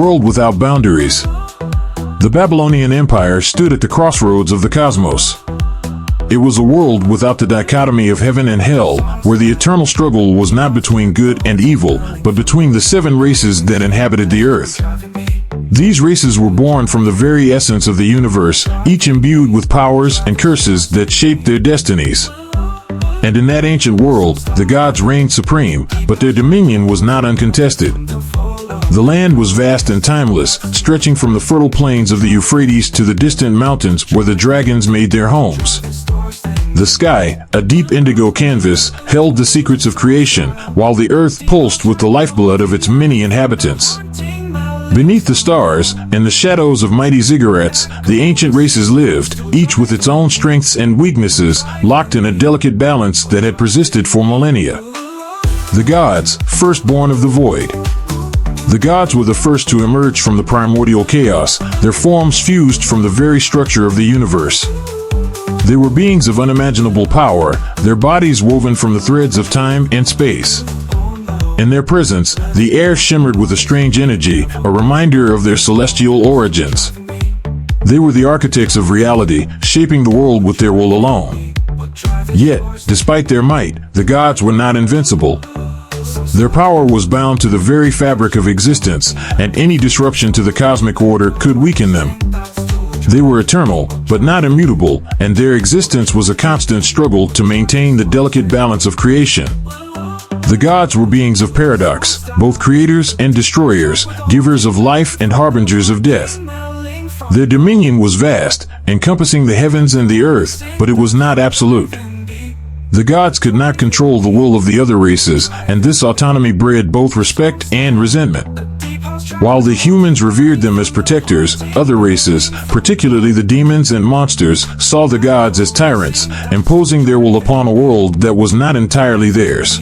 world without boundaries. The Babylonian Empire stood at the crossroads of the cosmos. It was a world without the dichotomy of heaven and hell, where the eternal struggle was not between good and evil, but between the 7 races that inhabited the earth. These races were born from the very essence of the universe, each imbued with powers and curses that shaped their destinies. And in that ancient world, the gods reigned supreme, but their dominion was not uncontested. The land was vast and timeless, stretching from the fertile plains of the Euphrates to the distant mountains where the dragons made their homes. The sky, a deep indigo canvas, held the secrets of creation, while the earth pulsed with the lifeblood of its many inhabitants. Beneath the stars, in the shadows of mighty ziggurats, the ancient races lived, each with its own strengths and weaknesses, locked in a delicate balance that had persisted for millennia. The gods, firstborn of the void. The gods were the first to emerge from the primordial chaos, their forms fused from the very structure of the universe. They were beings of unimaginable power, their bodies woven from the threads of time and space. In their presence, the air shimmered with a strange energy, a reminder of their celestial origins. They were the architects of reality, shaping the world with their will alone. Yet, despite their might, the gods were not invincible. Their power was bound to the very fabric of existence, and any disruption to the cosmic order could weaken them. They were eternal, but not immutable, and their existence was a constant struggle to maintain the delicate balance of creation. The gods were beings of paradox, both creators and destroyers, givers of life and harbingers of death. Their dominion was vast, encompassing the heavens and the earth, but it was not absolute. The gods could not control the will of the other races, and this autonomy bred both respect and resentment. While the humans revered them as protectors, other races, particularly the demons and monsters, saw the gods as tyrants, imposing their will upon a world that was not entirely theirs.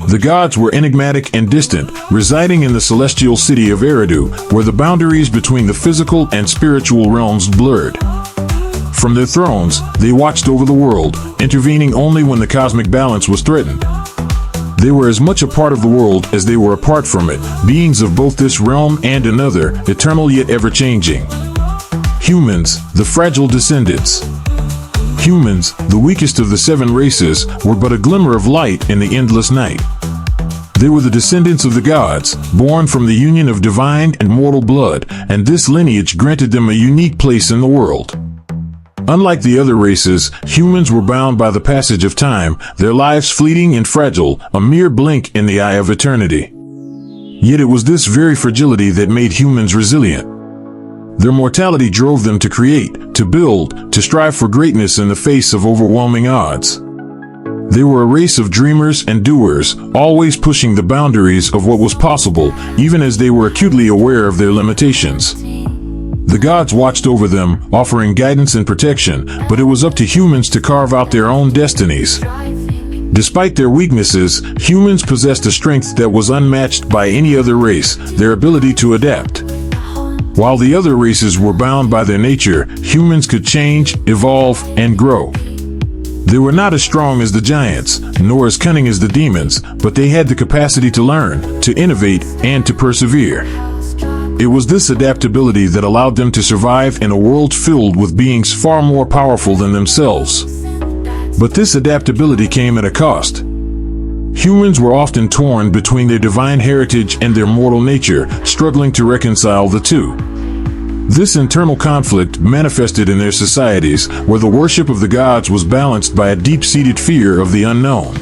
The gods were enigmatic and distant, residing in the celestial city of Eridu, where the boundaries between the physical and spiritual realms blurred. From their thrones, they watched over the world, intervening only when the cosmic balance was threatened. They were as much a part of the world as they were apart from it, beings of both this realm and another, eternal yet ever-changing. Humans, the fragile descendants. Humans, the weakest of the 7 races, were but a glimmer of light in the endless night. They were the descendants of the gods, born from the union of divine and mortal blood, and this lineage granted them a unique place in the world. Unlike the other races, humans were bound by the passage of time, their lives fleeting and fragile, a mere blink in the eye of eternity. Yet it was this very fragility that made humans resilient. Their mortality drove them to create, to build, to strive for greatness in the face of overwhelming odds. They were a race of dreamers and doers, always pushing the boundaries of what was possible, even as they were acutely aware of their limitations. The gods watched over them, offering guidance and protection, but it was up to humans to carve out their own destinies. Despite their weaknesses, humans possessed a strength that was unmatched by any other race, their ability to adapt. While the other races were bound by their nature, humans could change, evolve, and grow. They were not as strong as the giants, nor as cunning as the demons, but they had the capacity to learn, to innovate, and to persevere. It was this adaptability that allowed them to survive in a world filled with beings far more powerful than themselves. But this adaptability came at a cost. Humans were often torn between their divine heritage and their mortal nature, struggling to reconcile the two. This internal conflict manifested in their societies, where the worship of the gods was balanced by a deep-seated fear of the unknown.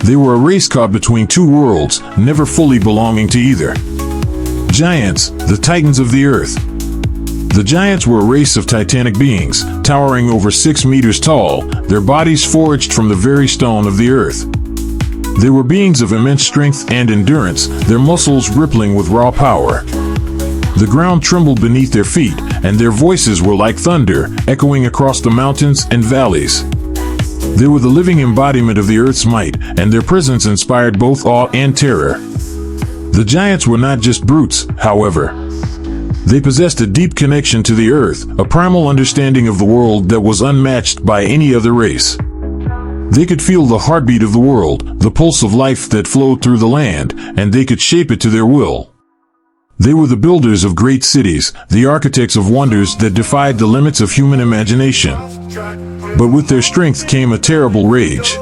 They were a race caught between two worlds, never fully belonging to either. Giants, the titans of the earth. The giants were a race of titanic beings, towering over 6 meters tall, their bodies forged from the very stone of the earth. They were beings of immense strength and endurance, their muscles rippling with raw power. The ground trembled beneath their feet, and their voices were like thunder, echoing across the mountains and valleys. They were the living embodiment of the earth's might, and their presence inspired both awe and terror. The giants were not just brutes, however. They possessed a deep connection to the earth, a primal understanding of the world that was unmatched by any other race. They could feel the heartbeat of the world, the pulse of life that flowed through the land, and they could shape it to their will. They were the builders of great cities, the architects of wonders that defied the limits of human imagination. But with their strength came a terrible rage.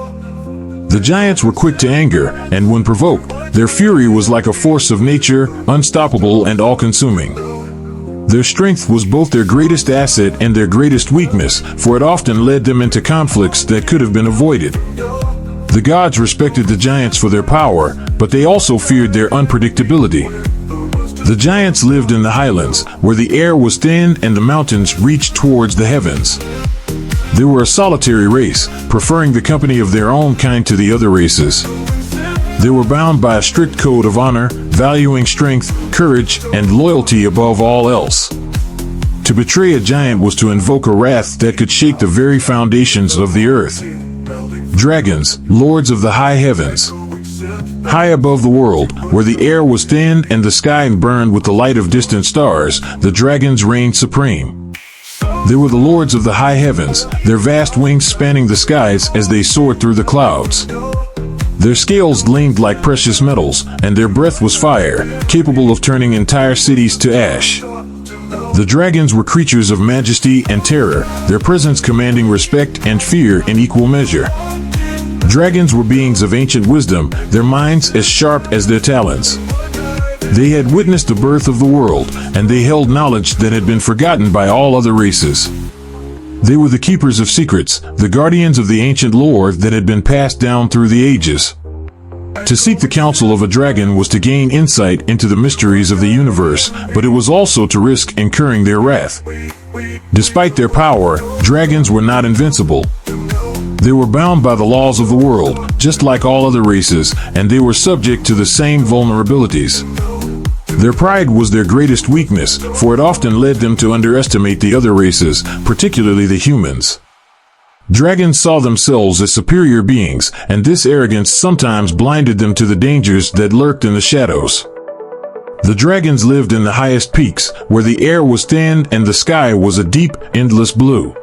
The giants were quick to anger, and when provoked, their fury was like a force of nature, unstoppable and all-consuming. Their strength was both their greatest asset and their greatest weakness, for it often led them into conflicts that could have been avoided. The gods respected the giants for their power, but they also feared their unpredictability. The giants lived in the highlands, where the air was thin and the mountains reached towards the heavens. They were a solitary race, preferring the company of their own kind to the other races. They were bound by a strict code of honor, valuing strength, courage, and loyalty above all else. To betray a giant was to invoke a wrath that could shake the very foundations of the earth. Dragons, lords of the high heavens. High above the world, where the air was thin and the sky burned with the light of distant stars, the dragons reigned supreme. They were the lords of the high heavens, their vast wings spanning the skies as they soared through the clouds. Their scales gleamed like precious metals, and their breath was fire, capable of turning entire cities to ash. The dragons were creatures of majesty and terror, their presence commanding respect and fear in equal measure. Dragons were beings of ancient wisdom, their minds as sharp as their talons. They had witnessed the birth of the world, and they held knowledge that had been forgotten by all other races. They were the keepers of secrets, the guardians of the ancient lore that had been passed down through the ages. To seek the counsel of a dragon was to gain insight into the mysteries of the universe, but it was also to risk incurring their wrath. Despite their power, dragons were not invincible. They were bound by the laws of the world, just like all other races, and they were subject to the same vulnerabilities. Their pride was their greatest weakness, for it often led them to underestimate the other races, particularly the humans. Dragons saw themselves as superior beings, and this arrogance sometimes blinded them to the dangers that lurked in the shadows. The dragons lived in the highest peaks, where the air was thin and the sky was a deep, endless blue.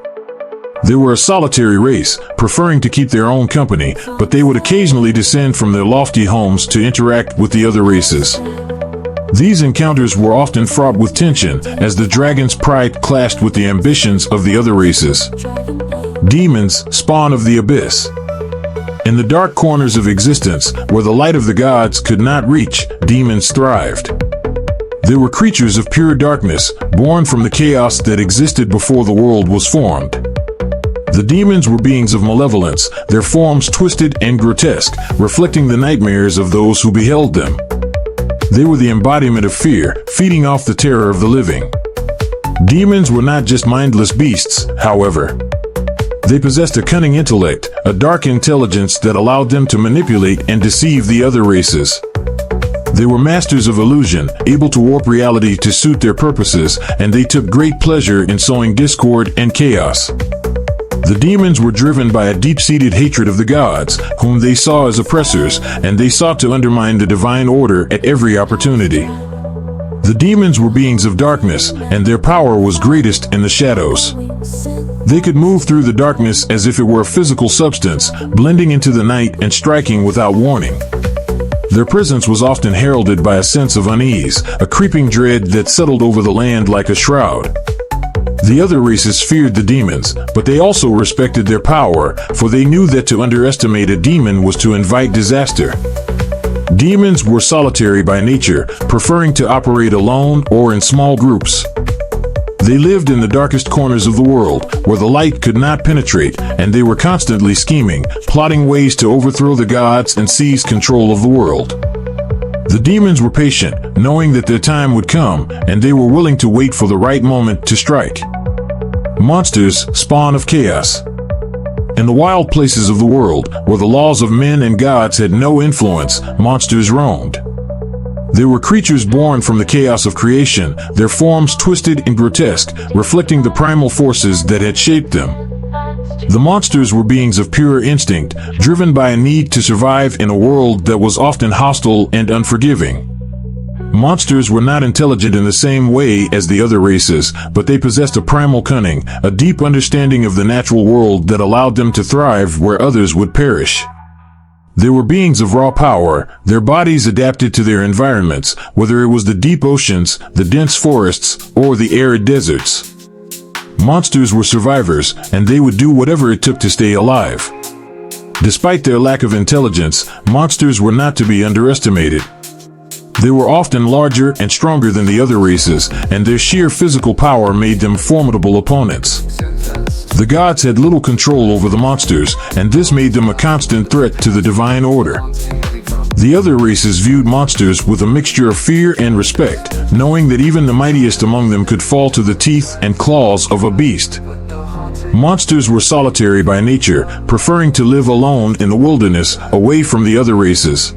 They were a solitary race, preferring to keep their own company, but they would occasionally descend from their lofty homes to interact with the other races. These encounters were often fraught with tension, as the dragon's pride clashed with the ambitions of the other races. Demons, spawn of the abyss. In the dark corners of existence, where the light of the gods could not reach, demons thrived. They were creatures of pure darkness, born from the chaos that existed before the world was formed. The demons were beings of malevolence, their forms twisted and grotesque, reflecting the nightmares of those who beheld them. They were the embodiment of fear, feeding off the terror of the living. Demons were not just mindless beasts, however. They possessed a cunning intellect, a dark intelligence that allowed them to manipulate and deceive the other races. They were masters of illusion, able to warp reality to suit their purposes, and they took great pleasure in sowing discord and chaos. The demons were driven by a deep-seated hatred of the gods, whom they saw as oppressors, and they sought to undermine the divine order at every opportunity. The demons were beings of darkness, and their power was greatest in the shadows. They could move through the darkness as if it were a physical substance, blending into the night and striking without warning. Their presence was often heralded by a sense of unease, a creeping dread that settled over the land like a shroud. The other races feared the demons, but they also respected their power, for they knew that to underestimate a demon was to invite disaster. Demons were solitary by nature, preferring to operate alone or in small groups. They lived in the darkest corners of the world, where the light could not penetrate, and they were constantly scheming, plotting ways to overthrow the gods and seize control of the world. The demons were patient, knowing that their time would come, and they were willing to wait for the right moment to strike. Monsters, spawn of chaos. In the wild places of the world, where the laws of men and gods had no influence, monsters roamed. They were creatures born from the chaos of creation, their forms twisted and grotesque, reflecting the primal forces that had shaped them. The monsters were beings of pure instinct, driven by a need to survive in a world that was often hostile and unforgiving. Monsters were not intelligent in the same way as the other races, but they possessed a primal cunning, a deep understanding of the natural world that allowed them to thrive where others would perish. They were beings of raw power, their bodies adapted to their environments, whether it was the deep oceans, the dense forests, or the arid deserts. Monsters were survivors, and they would do whatever it took to stay alive. Despite their lack of intelligence, monsters were not to be underestimated. They were often larger and stronger than the other races, and their sheer physical power made them formidable opponents. The gods had little control over the monsters, and this made them a constant threat to the divine order. The other races viewed monsters with a mixture of fear and respect, knowing that even the mightiest among them could fall to the teeth and claws of a beast. Monsters were solitary by nature, preferring to live alone in the wilderness, away from the other races.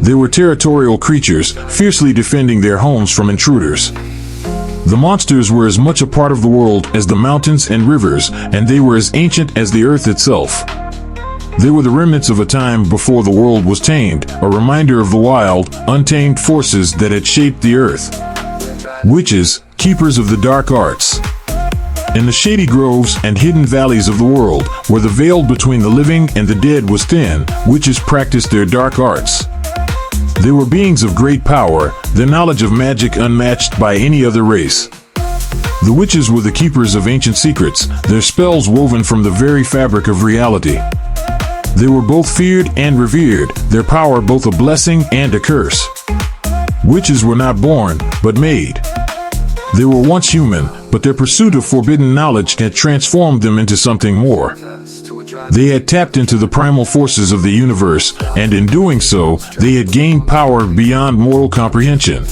They were territorial creatures, fiercely defending their homes from intruders. The monsters were as much a part of the world as the mountains and rivers, and they were as ancient as the earth itself. They were the remnants of a time before the world was tamed, a reminder of the wild, untamed forces that had shaped the earth. Witches, keepers of the dark arts. In the shady groves and hidden valleys of the world, where the veil between the living and the dead was thin, witches practiced their dark arts. They were beings of great power, their knowledge of magic unmatched by any other race. The witches were the keepers of ancient secrets, their spells woven from the very fabric of reality. They were both feared and revered, their power both a blessing and a curse. Witches were not born, but made. They were once human, but their pursuit of forbidden knowledge had transformed them into something more. They had tapped into the primal forces of the universe, and in doing so, they had gained power beyond mortal comprehension.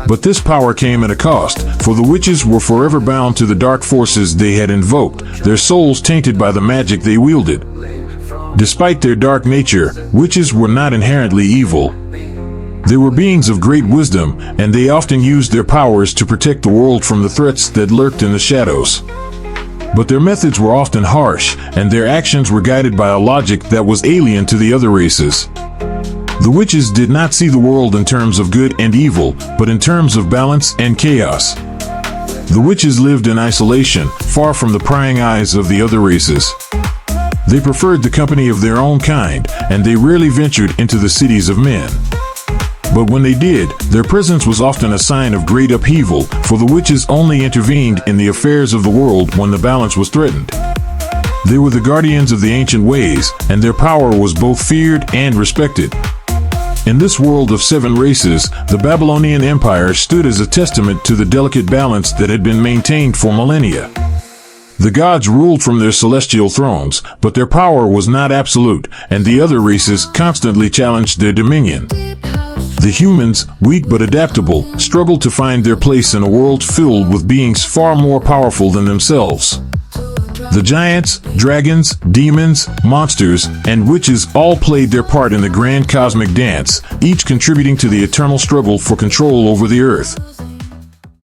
But this power came at a cost, for the witches were forever bound to the dark forces they had invoked, their souls tainted by the magic they wielded. Despite their dark nature, witches were not inherently evil. They were beings of great wisdom, and they often used their powers to protect the world from the threats that lurked in the shadows. But their methods were often harsh, and their actions were guided by a logic that was alien to the other races. The witches did not see the world in terms of good and evil, but in terms of balance and chaos. The witches lived in isolation, far from the prying eyes of the other races. They preferred the company of their own kind, and they rarely ventured into the cities of men. But when they did, their presence was often a sign of great upheaval, for the witches only intervened in the affairs of the world when the balance was threatened. They were the guardians of the ancient ways, and their power was both feared and respected. In this world of 7 races, the Babylonian Empire stood as a testament to the delicate balance that had been maintained for millennia. The gods ruled from their celestial thrones, but their power was not absolute, and the other races constantly challenged their dominion. The humans, weak but adaptable, struggled to find their place in a world filled with beings far more powerful than themselves. The giants, dragons, demons, monsters, and witches all played their part in the grand cosmic dance, each contributing to the eternal struggle for control over the earth.